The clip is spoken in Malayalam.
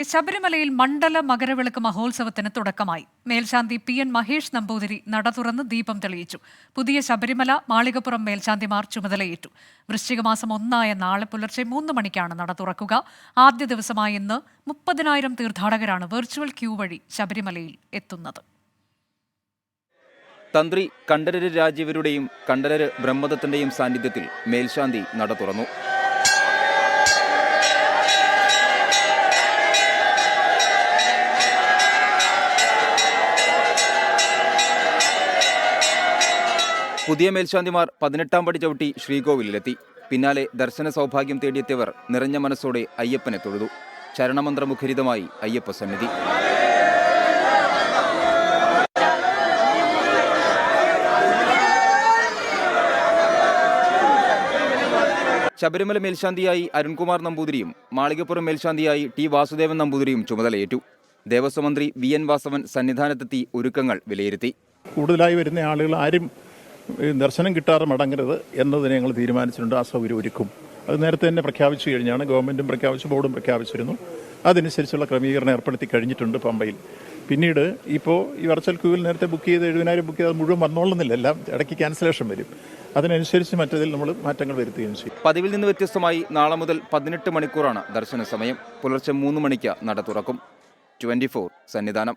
ശബരിമലയിൽ മണ്ഡല മകരവിളക്ക് മഹോത്സവത്തിന് തുടക്കമായി. മേൽശാന്തി PN മഹേഷ് നമ്പൂതിരി നട തുറന്ന് ദീപം തെളിയിച്ചു. പുതിയ ശബരിമല മാളികപ്പുറം മേൽശാന്തിമാർ ചുമതലയേറ്റു. വൃശ്ചികമാസം 1 നാളെ പുലർച്ചെ 3 മണിക്കാണ് നട തുറക്കുക. ആദ്യ ദിവസമായ ഇന്ന് 30,000 തീർത്ഥാടകരാണ് വെർച്വൽ ക്യൂ വഴി ശബരിമലയിൽ എത്തുന്നത്. തന്ത്രി കണ്ഠരര് രാജീവരുടെയും കണ്ഠരര് ബ്രഹ്മദത്തിന്റെയും സാന്നിധ്യത്തിൽ മേൽശാന്തി നട തുറന്നു. പുതിയ മേൽശാന്തിമാർ 18-ാം പടി ചവിട്ടി ശ്രീകോവിലെത്തി. പിന്നാലെ ദർശന സൗഭാഗ്യം തേടിയെത്തിയവർ നിറഞ്ഞ മനസ്സോടെ അയ്യപ്പനെ തൊഴുതു. ചരണമന്ത്രമുഖരിതമായി അയ്യപ്പ സന്നിധി. ശബരിമല മേൽശാന്തിയായി അരുൺകുമാർ നമ്പൂതിരിയും മാളികപ്പുറം മേൽശാന്തിയായി T വാസുദേവൻ നമ്പൂതിരിയും ചുമതലയേറ്റു. ദേവസ്വം മന്ത്രി VN വാസവൻ സന്നിധാനത്തെത്തി ഒരുക്കങ്ങൾ വിലയിരുത്തി. കൂടുതലായി വരുന്ന ആളുകൾ ആരും ദർശനം കിട്ടാതെ മടങ്ങരുത് എന്നതിനെ ഞങ്ങൾ തീരുമാനിച്ചിട്ടുണ്ട്. ആ സൗകര്യം ഒരുക്കും. അത് നേരത്തെ തന്നെ പ്രഖ്യാപിച്ചു കഴിഞ്ഞാണ്. ഗവൺമെൻറ്റും പ്രഖ്യാപിച്ചു, ബോർഡും പ്രഖ്യാപിച്ചിരുന്നു. അതനുസരിച്ചുള്ള ക്രമീകരണം ഏർപ്പെടുത്തി കഴിഞ്ഞിട്ടുണ്ട് പമ്പയിൽ. പിന്നീട് ഇപ്പോൾ ഈ വെർച്വൽ ക്യൂവിൽ നേരത്തെ ബുക്ക് ചെയ്ത് 70,000 ബുക്ക് ചെയ്ത് മുഴുവൻ വന്നോളുന്നില്ല. എല്ലാം ഇടയ്ക്ക് ക്യാൻസലേഷൻ വരും. അതിനനുസരിച്ച് മറ്റതിൽ നമ്മൾ മാറ്റങ്ങൾ വരുത്തുകയും ചെയ്യും. പതിവിൽ നിന്ന് വ്യത്യസ്തമായി നാളെ മുതൽ 18 മണിക്കൂറാണ് ദർശന സമയം. പുലർച്ചെ 3 മണിക്ക് നട തുറക്കും. 24 സന്നിധാനം.